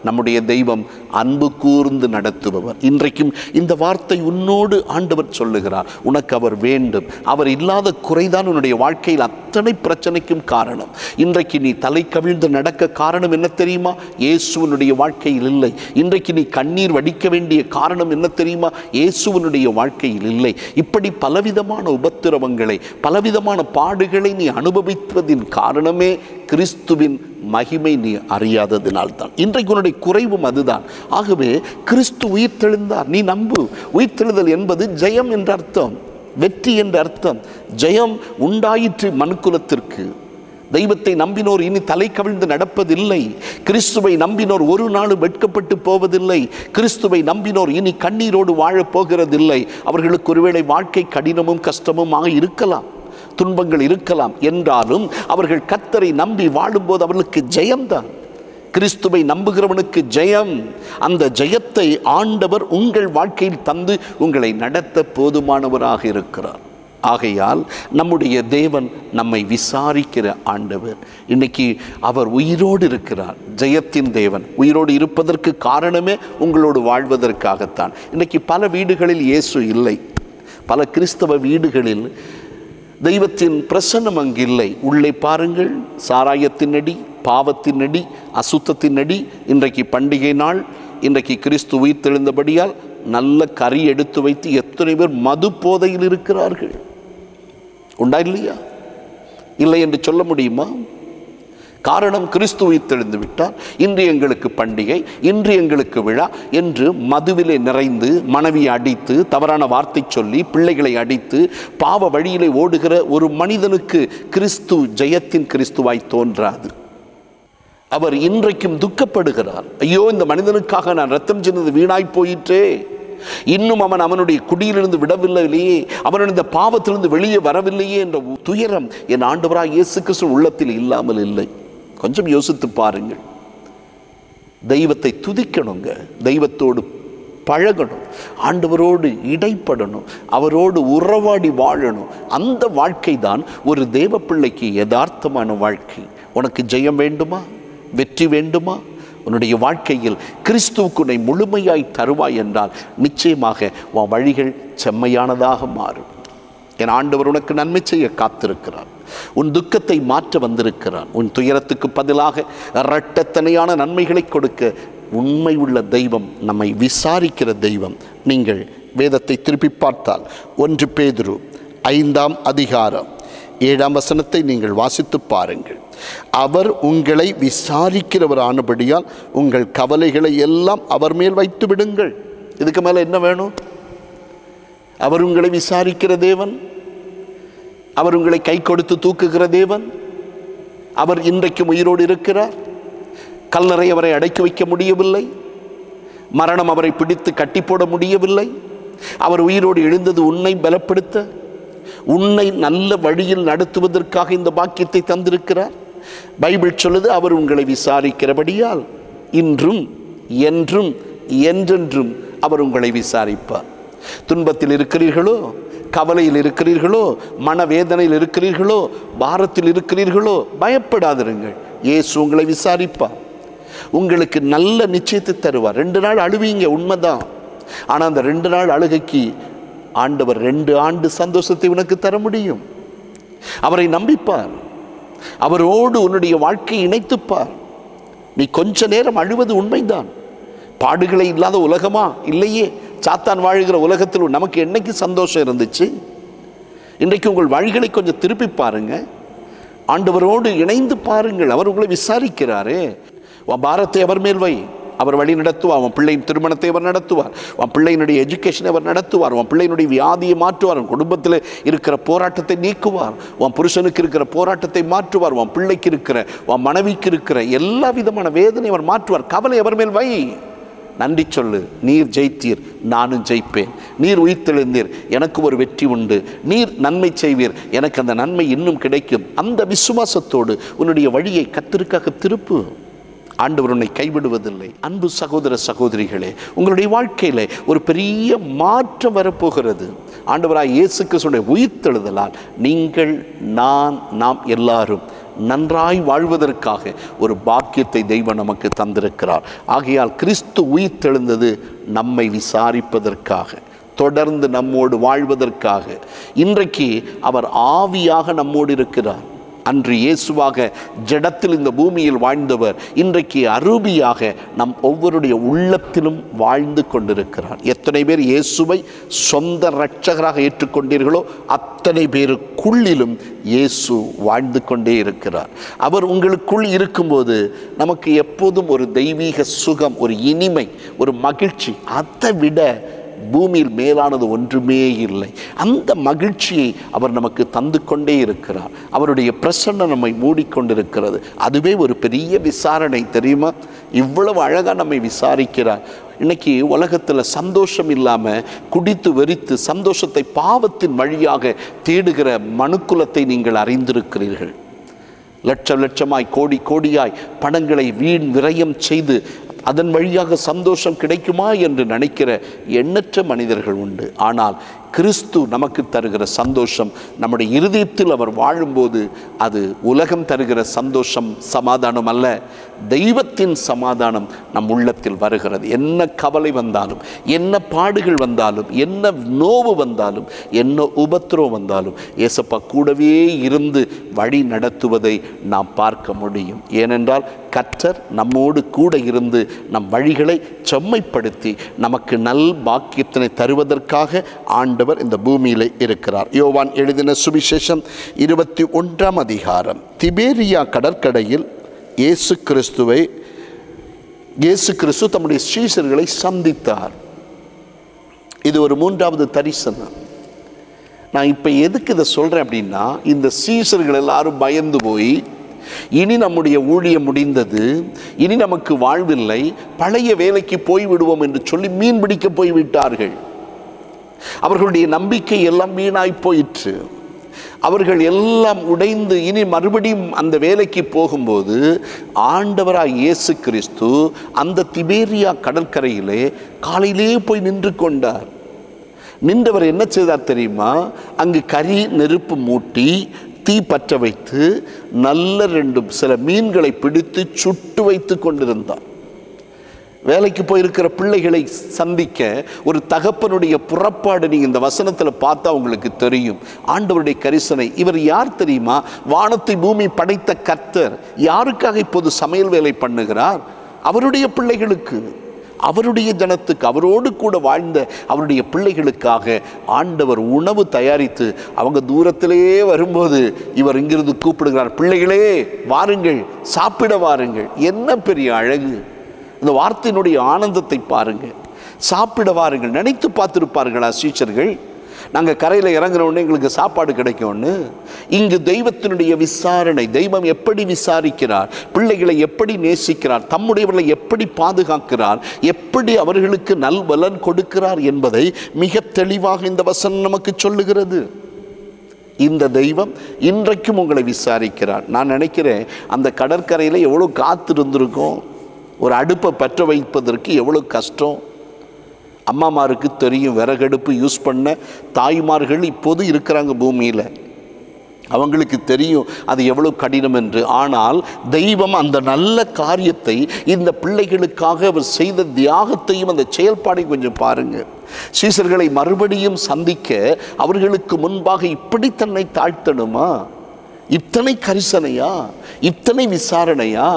நம்முடைய தெய்வம் அன்பு கூர்ந்து நடத்துபவர். இன்றைக்கும் இந்த வார்த்தை உன்னோடு ஆண்டவர் சொல்லுகிறார். உனக்கு அவர் வேண்டும். அவர் இல்லாத குறைதான் உன்னுடைய வாழ்க்கையில் அத்தனை பிரச்சனைக்கும் காரணம். இன்றைக்கு நீ தலை கவிழ்ந்து நடக்க காரணம் என்ன தெரியுமா? இயேசுவனுடைய வாழ்க்கையில் இல்லை. இன்றைக்கு நீ கண்ணீர் வடிக்க வேண்டிய காரணம் என்ன தெரியுமா? இயேசுவனுடைய வாழ்க்கையில் இல்லை. இப்படி பலவிதமான உபத்திரவங்களை, பலவிதமான பாடுகளை நீ அனுபவிப்பதின் காரணமே கிறிஸ்துவின் மகிமை நீ அறியாததினால்தான். இன்றைக்கு உன்னுடைய குறைவும் அதுதான். ஆகவே கிறிஸ்து உயிர்த்தெழுந்தார், நீ நம்பு. உயிர்த்தெழுதல் என்பது ஜெயம் என்ற அர்த்தம், வெற்றி என்ற அர்த்தம். ஜெயம் உண்டாயிற்று மனுக்குலத்திற்கு. தெய்வத்தை நம்பினோர் இனி தலை கவிழ்ந்து நடப்பதில்லை. கிறிஸ்துவை நம்பினோர் ஒரு நாள் வெட்கப்பட்டு போவதில்லை. கிறிஸ்துவை நம்பினோர் இனி கண்ணீரோடு வாழப் போகிறதில்லை. அவர்களுக்கு ஒருவேளை வாழ்க்கை கடினமும் கஷ்டமுமாக இருக்கலாம், துன்பங்கள் இருக்கலாம். என்றாலும் அவர்கள் கர்த்தரை நம்பி வாழும்போது அவர்களுக்கு ஜெயம்தான். கிறிஸ்துவை நம்புகிறவனுக்கு ஜெயம். அந்த ஜெயத்தை ஆண்டவர் உங்கள் வாழ்க்கையில் தந்து உங்களை நடத்த போதுமானவராக இருக்கிறார். ஆகையால் நம்முடைய தேவன் நம்மை விசாரிக்கிற ஆண்டவர். இன்னைக்கு அவர் உயிரோடு இருக்கிறார். ஜெயத்தின் தேவன் உயிரோடு இருப்பதற்கு காரணமே உங்களோடு வாழ்வதற்காகத்தான். இன்னைக்கு பல வீடுகளில் இயேசு இல்லை. பல கிறிஸ்தவ வீடுகளில் தெய்வத்தின் பிரசன்னம் அங்கு இல்லை. உள்ளே பாருங்கள், சாராயத்தின் அடி, பாவத்தின் அடி, அசுத்தத்தின் அடி. இன்றைக்கு பண்டிகை நாள், இன்றைக்கு கிறிஸ்து உயிர்த்தெழுந்தபடியால் நல்ல கறி எடுத்து வைத்து எத்தனை பேர் மது போதையில் இருக்கிறார்கள். உண்டா இல்லையா? இல்லை என்று சொல்ல முடியுமா? காரணம், கிறிஸ்து உயிர்த்தெழுந்து விட்டார். இன்று எங்களுக்கு பண்டிகை, இன்று எங்களுக்கு விழா என்று மதுவிலே நிறைந்து, மனைவியை அடித்து, தவறான வார்த்தை சொல்லி, பிள்ளைகளை அடித்து, பாவ வழியிலே ஓடுகிற ஒரு மனிதனுக்கு கிறிஸ்து ஜெயத்தின் கிறிஸ்துவாய் தோன்றாது. அவர் இன்றைக்கும் துக்கப்படுகிறார். ஐயோ, இந்த மனிதனுக்காக நான் ரத்தம் சிந்தது வீணாய் போயிற்றே, இன்னும் அவனுடைய குடியிலிருந்து விடவில்லையே, அவன் இந்த பாவத்திலிருந்து வெளியே வரவில்லையே என்ற துயரம் என் ஆண்டவராய் இயேசு கிறிஸ்து உள்ளத்தில் இல்லாமல் இல்லை. கொஞ்சம் யோசித்து பாருங்கள். தெய்வத்தை துதிக்கணுங்க, தெய்வத்தோடு பழகணும், ஆண்டவரோடு இடைப்படணும், அவரோடு உறவாடி வாழணும். அந்த வாழ்க்கை தான் ஒரு தேவ பிள்ளைக்கு யதார்த்தமான வாழ்க்கை. உனக்கு ஜெயம் வேண்டுமா? வெற்றி வேண்டுமா? உன்னுடைய வாழ்க்கையில் கிறிஸ்துவுக்கு உன்னை முழுமையாய் தருவாய் என்றால் நிச்சயமாக உன் வழிகள் செம்மையானதாக மாறும். என் ஆண்டவர் உனக்கு நன்மை செய்ய காத்திருக்கிறார். உன் துக்கத்தை மாற்ற வந்திருக்கிறார். உன் துயரத்துக்கு பதிலாக இரட்டத்தனையான நன்மைகளை கொடுக்க உண்மை உள்ள தெய்வம், நம்மை விசாரிக்கிற தெய்வம். நீங்கள் வேதத்தை திருப்பி பார்த்தால் 1 பேதுரு 5ஆம் அதிகாரம் 7ஆம் வசனத்தை நீங்கள் வாசித்து பாருங்கள். அவர் உங்களை விசாரிக்கிறவரானபடியால் உங்கள் கவலைகளை எல்லாம் அவர் மேல் வைத்து விடுங்கள். இதுக்கு மேலே என்ன வேணும்? அவர் உங்களை விசாரிக்கிற தேவன், அவர் உங்களை கை கொடுத்து தூக்குகிற தேவன், அவர் இன்றைக்கும் உயிரோடு இருக்கிறார். கல்லறை அவரை அடைக்க வைக்க முடியவில்லை, மரணம் அவரை பிடித்து கட்டி போட முடியவில்லை. அவர் உயிரோடு எழுந்தது உன்னை பலப்படுத்த, உன்னை நல்ல வழியில் நடத்துவதற்காக இந்த பாக்கியத்தை தந்திருக்கிறார். பைபிள் சொல்லுது, அவர் உங்களை விசாரிக்கிறபடியால் இன்றும் என்றும் என்றென்றும் அவர் உங்களை விசாரிப்பார். துன்பத்தில் இருக்கிறீர்களோ, கவலையில் இருக்கிறீர்களோ, மனவேதனையில் இருக்கிறீர்களோ, பாரத்தில் இருக்கிறீர்களோ, பயப்படாதிருங்கள். இயேசு உங்களை விசாரிப்பார். உங்களுக்கு நல்ல நிச்சயத்தை தருவார். 2 நாள் அழுவீங்க, உண்மைதான். ஆனால் அந்த 2 நாள் அழுகைக்கு ஆண்டவர் 2 ஆண்டு சந்தோஷத்தை உனக்கு தர முடியும். அவரை நம்பிப்பார், அவரோடு உன்னுடைய வாழ்க்கையை இணைத்துப்பார். நீ கொஞ்ச நேரம் அழுவது உண்மைதான். பாடுகளை இல்லாத உலகமா? இல்லையே. சாத்தான் வாழ்கிற உலகத்தில் நமக்கு என்னைக்கு சந்தோஷம் இருந்துச்சு? இன்றைக்கு உங்கள் வழிகளை கொஞ்சம் திருப்பி பாருங்க, ஆண்டவரோடு இணைந்து பாருங்கள். அவர் உங்களை விசாரிக்கிறாரே. உன் பாரத்தை அவர் மேல் வை, அவர் வழி நடத்துவார். உன் பிள்ளையின் திருமணத்தை அவர் நடத்துவார். உன் பிள்ளையினுடைய எஜுகேஷனை அவர் நடத்துவார். உன் பிள்ளையினுடைய வியாதியை மாற்றுவார். உன் குடும்பத்தில் இருக்கிற போராட்டத்தை நீக்குவார். உன் புருஷனுக்கு இருக்கிற போராட்டத்தை மாற்றுவார். உன் பிள்ளைக்கு இருக்கிற, உன் மனைவிக்கு இருக்கிற எல்லா விதமான வேதனை அவர் மாற்றுவார். கவலை அவர் மேல் வை. நன்றி சொல்லு. நீர் ஜெயித்தீர், நானும் ஜெயிப்பேன். நீர் உயிர்த்தெழுந்தீர், எனக்கு ஒரு வெற்றி உண்டு. நீர் நன்மை செய்வீர், எனக்கு அந்த நன்மை இன்னும் கிடைக்கும். அந்த விசுவாசத்தோடு உன்னுடைய வழியை கர்த்தருக்காக திருப்பு. ஆண்டவர் உன்னை கைவிடுவதில்லை. அன்பு சகோதர சகோதரிகளே, உங்களுடைய வாழ்க்கையில் ஒரு பெரிய மாற்றம் வரப்போகிறது. ஆண்டவராய் இயேசு கிறிஸ்துவின் உயிர்த்தெழுதலால் நீங்கள், நாம் எல்லாரும் நன்றாய் வாழ்வதற்காக ஒரு பாக்கியத்தை தெய்வம் நமக்கு தந்திருக்கிறார். ஆகையால் கிறிஸ்து உயிர்த்தெழுந்தது நம்மை விசாரிப்பதற்காக, தொடர்ந்து நம்மோடு வாழ்வதற்காக. இன்றைக்கு அவர் ஆவியாக நம்மோடு இருக்கிறார். அன்று இயேசுவாக ஜடத்தில் இந்த பூமியில் வாழ்ந்தவர் இன்றைக்கு அரூபியாக நம் ஒவ்வொருடைய உள்ளத்திலும் வாழ்ந்து கொண்டிருக்கிறார். எத்தனை பேர் இயேசுவை சொந்த இரட்சகராக ஏற்றுக்கொண்டீர்களோ அத்தனை பேருக்குள்ளிலும் இயேசு வாழ்ந்து கொண்டே இருக்கிறார். அவர் உங்களுக்குள் இருக்கும்போது நமக்கு எப்போதும் ஒரு தெய்வீக சுகம், ஒரு இனிமை, ஒரு மகிழ்ச்சி, அதை விட பூமியில் மேலானது ஒன்றுமே இல்லை. அந்த மகிழ்ச்சியை அவர் நமக்கு தந்து கொண்டே இருக்கிறார். அவருடைய பிரசன்னம் நம்மை மூடிக்கொண்டிருக்கிறது. அதுவே ஒரு பெரிய விசாரணை, தெரியுமா? இவ்வளவு அழகாக நம்மை விசாரிக்கிறார். இன்னைக்கு உலகத்தில் சந்தோஷம் இல்லாமல் குடித்து வெறித்து சந்தோஷத்தை பாவத்தின் வழியாக தேடுகிற மனுக்குலத்தை நீங்கள் அறிந்திருக்கிறீர்கள். லட்சம் லட்சமாய், கோடி கோடியாய் பணங்களை வீண் விரயம் செய்து அதன் வழியாக சந்தோஷம் கிடைக்குமா என்று நினைக்கிற எண்ணற்ற மனிதர்கள் உண்டு. ஆனால் கிறிஸ்து நமக்கு தருகிற சந்தோஷம், நம்முடைய இருதயத்தில் அவர் வாழும்போது அது உலகம் தருகிற சந்தோஷம், சமாதானம் அல்ல, தெய்வத்தின் சமாதானம் நம் உள்ளத்தில் வருகிறது. என்ன கவலை வந்தாலும், என்ன பாடுகள் வந்தாலும், என்ன நோவு வந்தாலும், என்ன உபத்திரவம் வந்தாலும் இயேசப்பா கூடவே இருந்து வழி நடத்துவதை நாம் பார்க்க முடியும். ஏனென்றால் கர்த்தர் நம்மோடு கூட இருந்து நம் வழிகளை செம்மைப்படுத்தி நமக்கு நல் பாக்கியத்தினை தருவதற்காக ஆண்டவர் இந்த பூமியில் இருக்கிறார். யோவான் எழுதின சுவிசேஷம் 21ஆம் அதிகாரம். திபேரியா கடற்கரையில் இயேசு கிறிஸ்து தம்முடைய சீஷர்களை சந்தித்தார். இது ஒரு 3வது தரிசனம். நான் இப்போ எதுக்கு இதை சொல்கிறேன் அப்படின்னா, இந்த சீஷர்கள் எல்லாரும் பயந்து போய், இனி நம்முடைய ஊழியம் முடிந்தது, இனி நமக்கு வாழ்வில்லை, பழைய வேலைக்கு போய்விடுவோம் என்று சொல்லி மீன் பிடிக்க போய்விட்டார்கள். அவர்களுடைய நம்பிக்கை எல்லாம் வீணாய் போயிற்று. அவர்கள் எல்லாம் உடைந்து இனி மறுபடியும் அந்த வேலைக்கு போகும்போது ஆண்டவராய் இயேசு கிறிஸ்து அந்த திபேரியா கடற்கரையிலே காலையிலே போய் நின்று கொண்டார். நின்றவர் என்ன செய்தார் தெரியுமா? அங்கு கரி நெருப்பு மூட்டி தீ பற்ற வைத்து நல்ல சில மீன்களை பிடித்து சுட்டு வைத்து கொண்டிருந்தார். வேலைக்கு போயிருக்கிற பிள்ளைகளை சந்திக்க ஒரு தகப்பனுடைய புறப்பாடு நீங்கள் இந்த வசனத்தில் பார்த்தா உங்களுக்கு தெரியும். ஆண்டவருடைய கரிசனை. இவர் யார் தெரியுமா? வானத்தை பூமி படைத்த கர்த்தர் யாருக்காக இப்போது சமையல் வேலை பண்ணுகிறார்? அவருடைய பிள்ளைகளுக்கு, அவருடைய ஜனத்துக்கு, அவரோடு கூட வாழ்ந்த அவருடைய பிள்ளைகளுக்காக ஆண்டவர் உணவு தயாரித்து அவங்க தூரத்திலேயே வரும்போது இவர் இங்கிருந்து கூப்பிடுகிறார், பிள்ளைகளே வாருங்கள், சாப்பிட வாருங்கள். என்ன பெரிய அழகு! இந்த வார்த்தையினுடைய ஆனந்தத்தை பாருங்க. சாப்பிட வாருங்கள். நினைத்து பார்த்திருப்பார்களா சீஷர்கள்? நாங்கள் கரையில் இறங்குறோன்னு எங்களுக்கு சாப்பாடு கிடைக்கும்னு. இங்கு தெய்வத்தினுடைய விசாரணை, தெய்வம் எப்படி விசாரிக்கிறார், பிள்ளைகளை எப்படி நேசிக்கிறார், தம்முடையவர்களை எப்படி பாதுகாக்கிறார், எப்படி அவர்களுக்கு நல்பலன் கொடுக்கிறார் என்பதை மிக தெளிவாக இந்த வசனம் நமக்கு சொல்லுகிறது. இந்த தெய்வம் இன்றைக்கும் உங்களை விசாரிக்கிறார். நான் நினைக்கிறேன் அந்த கடற்கரையில் எவ்வளோ காத்து இருந்திருக்கும். ஒரு அடுப்பை பற்ற வைப்பதற்கு எவ்வளோ கஷ்டம். அம்மாமாருக்கு தெரியும். விறகடுப்பு யூஸ் பண்ண தாய்மார்கள் இப்போது இருக்கிறாங்க பூமியில். அவங்களுக்கு தெரியும் அது எவ்வளோ கடினம் என்று. ஆனால் தெய்வம் அந்த நல்ல காரியத்தை, இந்த பிள்ளைகளுக்காக அவர் செய்த தியாகத்தையும் அந்த செயல்பாடையும் கொஞ்சம் பாருங்கள். சீசர்களை மறுபடியும் சந்திக்க அவர்களுக்கு முன்பாக இப்படி தன்னை தாழ்த்தணுமா? இத்தனை கரிசனையா? இத்தனை விசாரணையா?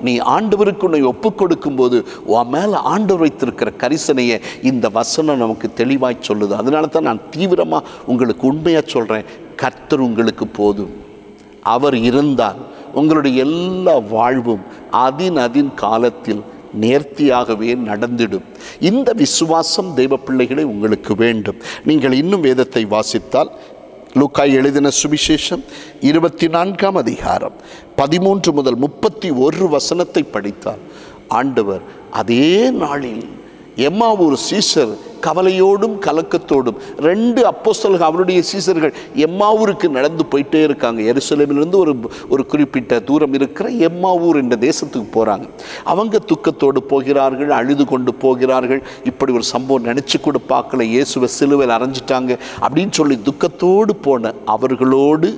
நீ ஆண்டவருக்கு உன்னை ஒப்பு கொடுக்கும் போது உன் மேலே ஆண்டவர் வைத்திருக்கிற கரிசனையை இந்த வசனம் நமக்கு தெளிவாய் சொல்லுது. அதனால தான் நான் தீவிரமாக உங்களுக்கு உண்மையாக சொல்கிறேன், கர்த்தர் உங்களுக்கு போதும். அவர் இருந்தால் உங்களுடைய எல்லா வாழ்வும் அதின் காலத்தில் நேர்த்தியாகவே நடந்திடும். இந்த விசுவாசம் தெய்வ பிள்ளைகளை உங்களுக்கு வேண்டும். நீங்கள் இன்னும் வேதத்தை வாசித்தால் லூக்கா எழுதின சுவிசேஷம் 24ஆம் அதிகாரம் 13 முதல் 31 வசனத்தை படித்தார். ஆண்டவர் அதே நாளில் எம்மாவூர் சீசர் கவலையோடும் கலக்கத்தோடும் 2 அப்போஸ்தலர்கள் அவருடைய சீசர்கள் எம்மாவூருக்கு நடந்து போயிட்டே இருக்காங்க. எருசலேமிலிருந்து ஒரு குறிப்பிட்ட தூரம் இருக்கிற எம்மாவூர் என்ற தேசத்துக்கு போகிறாங்க. அவங்க துக்கத்தோடு போகிறார்கள், அழுது கொண்டு போகிறார்கள். இப்படி ஒரு சம்பவம் நினச்சி கூட பார்க்கல, இயேசுவை சிலுவையில் அரைஞ்சிட்டாங்க அப்படின்னு சொல்லி துக்கத்தோடு போன அவர்களோடு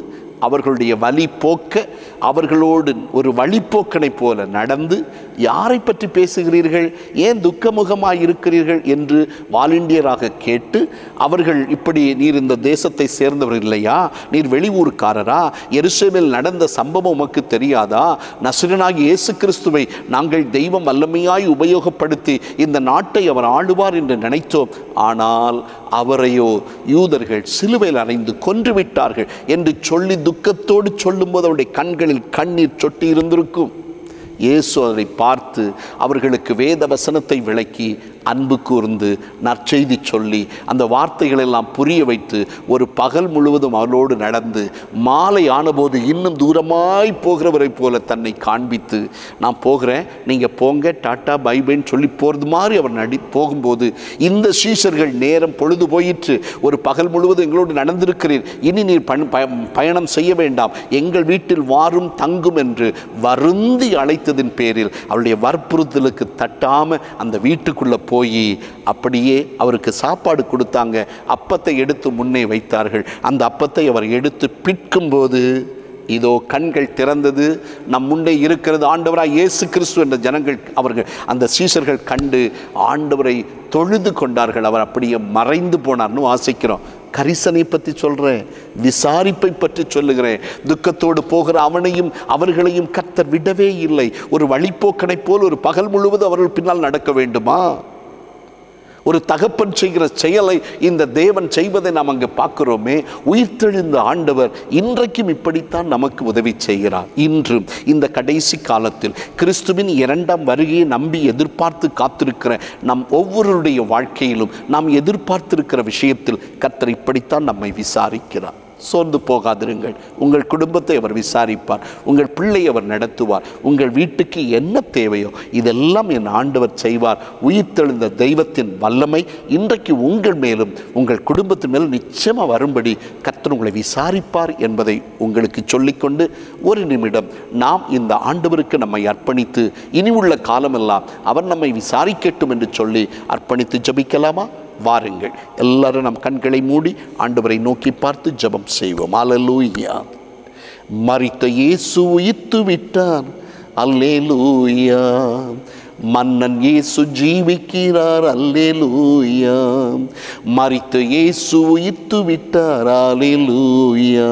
அவர்களுடைய வழி போக்க, அவர்களோடு ஒரு வழிப்போக்கனை போல நடந்து, யாரை பற்றி பேசுகிறீர்கள், ஏன் துக்கமுகமாக இருக்கிறீர்கள் என்று வாலண்டியராக கேட்டு, அவர்கள் இப்படி நீர் இந்த தேசத்தை சேர்ந்தவர் இல்லையா, நீர் வெளியூருக்காரரா, எருசலேமில் நடந்த சம்பவம் உமக்கு தெரியாதா, நசரேயனாகிய இயேசு கிறிஸ்துவை நாங்கள் தெய்வம் வல்லமையாய் உபயோகப்படுத்தி இந்த நாட்டை அவர் ஆளுவார் என்று நினைத்தோம், ஆனால் அவரையோ யூதர்கள் சிலுவையில் அறைந்து கொன்று விட்டார்கள் என்று சொல்லி துக்கத்தோடு சொல்லும்போது அவருடைய கண்களில் கண்ணீர் சொட்டி இருந்திருக்கும். இயேசு அதை பார்த்து அவர்களுக்கு வேத வசனத்தை விளக்கி அன்பு கூர்ந்து நற்செய்தி சொல்லி அந்த வார்த்தைகளெல்லாம் புரிய வைத்து ஒரு பகல் முழுவதும் அவளோடு நடந்து மாலை ஆனபோது இன்னும் தூரமாய் போகிறவரை போல தன்னை காண்பித்து, நான் போகிறேன், நீங்கள் போங்க, டாட்டா பைபைன்னு சொல்லி போகிறது மாதிரி அவர் போகும்போது, இந்த சீஷர்கள் நேரம் பொழுது போயிற்று, ஒரு பகல் முழுவதும் எங்களோடு நடந்திருக்கிறீர், இனி நீர் பயணம் செய்ய வேண்டாம், எங்கள் வீட்டில் வாரும் தங்கும் என்று வருந்தி அழைத்ததின் பேரில் அவருடைய வற்புறுத்தலுக்கு தட்டாமல் அந்த வீட்டுக்குள்ளே போய் அப்படியே அவருக்கு சாப்பாடு கொடுத்தாங்க. அப்பத்தை எடுத்து முன்னே வைத்தார்கள். அந்த அப்பத்தை அவர் எடுத்து பிற்கும்போது இதோ கண்கள் திறந்தது, நம் முன்னே இருக்கிறது ஆண்டவராய் இயேசு கிறிஸ்து என்ற ஜனங்கள் அவர்கள் அந்த சீஷர்கள் கண்டு ஆண்டவரை தொழுது கொண்டார்கள். அவர் அப்படியே மறைந்து போனார்னு வாசிக்கிறோம். கரிசனை பற்றி சொல்கிறேன், விசாரிப்பை பற்றி சொல்லுகிறேன். துக்கத்தோடு போகிற அவனையும் அவர்களையும் கர்த்தர் விடவே இல்லை. ஒரு வழிப்போக்கனை போல் ஒரு பகல் முழுவதும் அவர்கள் பின்னால் நடக்க வேண்டுமா? ஒரு தகப்பன் செய்கிற செயலை இந்த தேவன் செய்வதை நாம் அங்கே பார்க்கிறோமே. உயிர்த்தெழுந்த ஆண்டவர் இன்றைக்கும் இப்படித்தான் நமக்கு உதவி செய்கிறார். இன்றும் இந்த கடைசி காலத்தில் கிறிஸ்துவின் 2ஆம் வருகையை நம்பி எதிர்பார்த்து காத்திருக்கிற நம் ஒவ்வொருடைய வாழ்க்கையிலும் நாம் எதிர்பார்த்திருக்கிற விஷயத்தில் கர்த்தர் இப்படித்தான் நம்மை விசாரிக்கிறார். சோர்ந்து போகாதிருங்கள். உங்கள் குடும்பத்தை அவர் விசாரிப்பார், உங்கள் பிள்ளை அவர் நடத்துவார், உங்கள் வீட்டுக்கு என்ன தேவையோ இதெல்லாம் என் ஆண்டவர் செய்வார். உயிர்த்தெழுந்த தெய்வத்தின் வல்லமை இன்றைக்கு உங்கள் மேலும் உங்கள் குடும்பத்தின் மேலும் நிச்சயமாக வரும்படி கர்த்தர் உங்களை விசாரிப்பார் என்பதை உங்களுக்கு சொல்லிக்கொண்டு ஒரு நிமிடம் நாம் இந்த ஆண்டவருக்கு நம்மை அர்ப்பணித்து இனி உள்ள காலமெல்லாம் அவர் நம்மை விசாரிக்கட்டும் என்று சொல்லி அர்ப்பணித்து ஜெபிக்கலாமா? வாருங்கள், எல்லாரும் நம் கண்களை மூடி ஆண்டவரை நோக்கி பார்த்து ஜெபம் செய்வோம். அல்லேலூயா. மரித்த இயேசு உயிர்த்து விட்டார். அல்லேலூயா. மன்னன் இயேசு ஜீவிக்கிறார், அல்லேலூயா. மரித்த இயேசு உயிர்த்து விட்டார், அல்லேலூயா.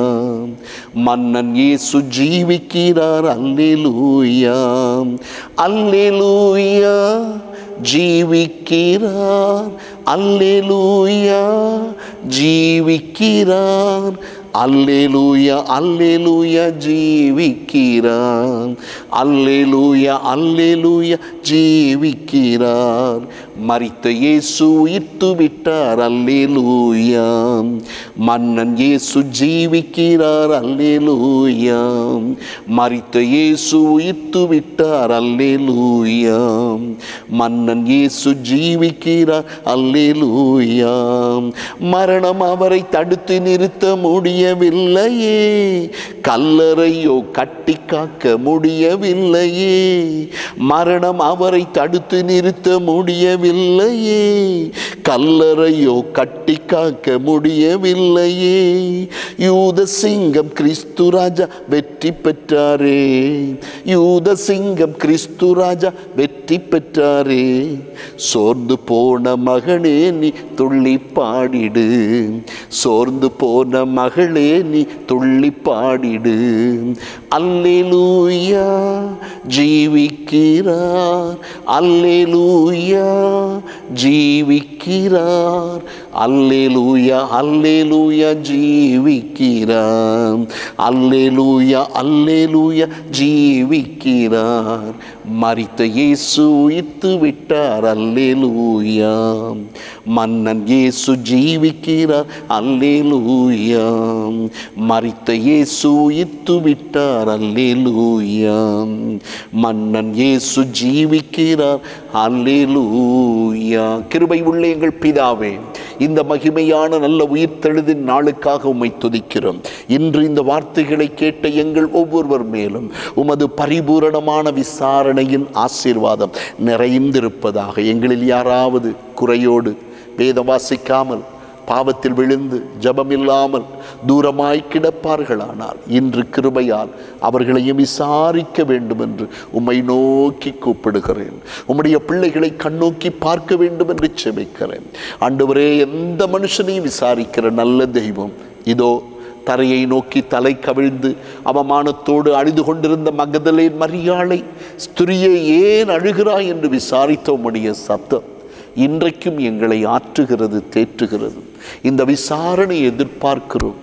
மன்னன் இயேசு ஜீவிக்கிறார், அல்லேலூயா. அல்லேலூயா, ஜீவிக்கிறார், அல்லேலூயா, ஜீவிக்கிறார், அல்லேலூயா, அல்லேலூயா, ஜீவிக்கிறார், அல்லேலூயா, அல்லேலூயா, ஜீவிக்கிறார். மரித்த இயேசு உயிர்த்து விட்டார், அல்லேலூயா. மன்னன் இயேசு ஜீவிக்கிறார், அல்லேலூயா. மரித்த இயேசு உயிர்த்து விட்டார், அல்லேலூயா. மன்னன் இயேசு ஜீவிக்கிறார், அல்லேலூயா. மரணம் அவரை தடுத்து நிறுத்த முடியவில்லையே, கல்லறையோ கட்டி காக்க முடியவில்லையே. மரணம் அவரை தடுத்து நிறுத்த முடியவில்லையே, கல்லறையோ கட்டி காக்க முடியவில்லையே. யூத சிங்கம் கிறிஸ்து ராஜா வெற்றி பெற்றாரே, யூத சிங்கம் கிறிஸ்து ராஜா வெற்றி பெற்றாரே. சோர்ந்து போன மகனே நீ துள்ளி பாடிடு, சோர்ந்து போன மகளே நீ துள்ளி பாடிடு. அல்லேலூயா, ஜீவிக்கிறார், அல்லேலூயா, ஜீவிக்கிறார், அல்லேலூயா, அல்லேலூயா, ஜீவிக்கிறார், அல்லேலூயா, அல்லேலூயா, ஜீவிக்கிறார். மரித்த இயேசு உயிர்த்து விட்டார், அல்லேலூயா. மன்னன் இயேசு ஜீவிக்கிறார், அல்லேலூயா. மரித்த இயேசு உயிர்த்து விட்டார், அல்லேலூயா. மன்னன் இயேசு ஜீவிக்கிறார், அல்லேலூயா. கிருபை உள்ள எங்கள் பிதாவே, இந்த மகிமையான நல்ல உயிர்த்தெழுதின் நாளுக்காக உம்மை துதிக்கிறோம். இன்று இந்த வார்த்தைகளை கேட்ட எங்கள் ஒவ்வொருவர் மேலும் உமது பரிபூரணமான விசாரணையின் ஆசீர்வாதம் நிறைந்திருப்பதாக. எங்களில் யாராவது குறையோடு வேதம் வாசிக்காமல் பாவத்தில் விழுந்து ஜபமில்லாமல் தூரமாய் கிடப்பார்களானால் இன்று கிருபையால் அவர்களையும் விசாரிக்க வேண்டும் என்று உம்மை நோக்கி கூப்பிடுகிறேன். உம்முடைய பிள்ளைகளை கண்ணோக்கி பார்க்க வேண்டும் என்று செபிக்கிறேன். ஆண்டவரே, எந்த மனுஷனையும் விசாரிக்கிற நல்ல தெய்வம் இதோ தரையை நோக்கி தலை கவிழ்ந்து அவமானத்தோடு அழுது கொண்டிருந்த மகதலேன் மரியாளை, ஸ்திரியை ஏன் அழுகிறாய் என்று விசாரித்த உம்முடைய சத்தம் இன்றைக்கும் எங்களை ஆற்றுகிறது, தேற்றுகிறது. இந்த விசாரணை எதிர்பார்க்கிறோம்.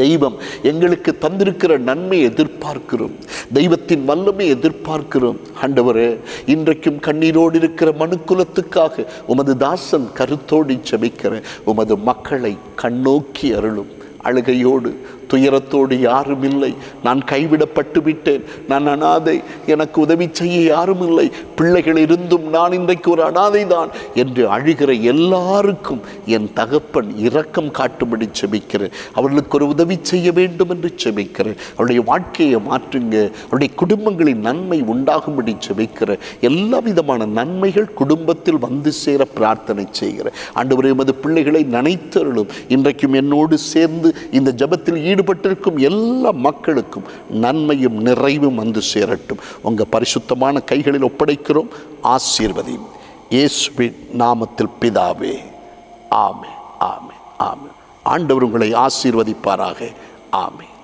தெய்வம் எங்களுக்கு தந்திருக்கிற நன்மை எதிர்பார்க்கிறோம். தெய்வத்தின் வல்லமை எதிர்பார்க்கிறோம். ஆண்டவரே, இன்றைக்கும் கண்ணீரோடு இருக்கிற மனுக்குலத்துக்காக உமது தாசன் கருத்தோடு செபிக்கிற உமது மக்களை கண்ணோக்கி அருளும். அழுகையோடு துயரத்தோடு யாரும் இல்லை, நான் கைவிடப்பட்டு விட்டேன், நான் அனாதை, எனக்கு உதவி செய்ய யாரும் இல்லை, பிள்ளைகள் இருந்தும் நான் இன்றைக்கு ஒரு அனாதை தான் என்று அழுகிற எல்லாருக்கும் என் தகப்பன் இரக்கம் காட்டும்படி செபிக்கிறேன். அவர்களுக்கு ஒரு உதவி செய்ய வேண்டும் என்று செபிக்கிறேன். அவருடைய வாழ்க்கையை மாற்றுங்க, அவருடைய குடும்பங்களின் நன்மை உண்டாகும்படி செபிக்கிறேன். எல்லா விதமான நன்மைகள் குடும்பத்தில் வந்து சேர பிரார்த்தனை செய்கிறேன். ஆண்டவரே, எமது பிள்ளைகளை நினைத்தருளும். இன்றைக்கும் என்னோடு சேர்ந்து இந்த ஜபத்தில் ஈடுபட்டிருக்கும் எல்லா மக்களுக்கும் நன்மையும் நிறைவும் வந்து சேரட்டும். உங்கள் பரிசுத்தமான கைகளில் ஒப்படைக்கிறோம். ஆசீர்வதியும் இயேசுவின் நாமத்தில் பிதாவே, ஆமென், ஆமென், ஆமென். ஆண்டவர் உங்களை ஆசீர்வதிப்பாராக. ஆமென்.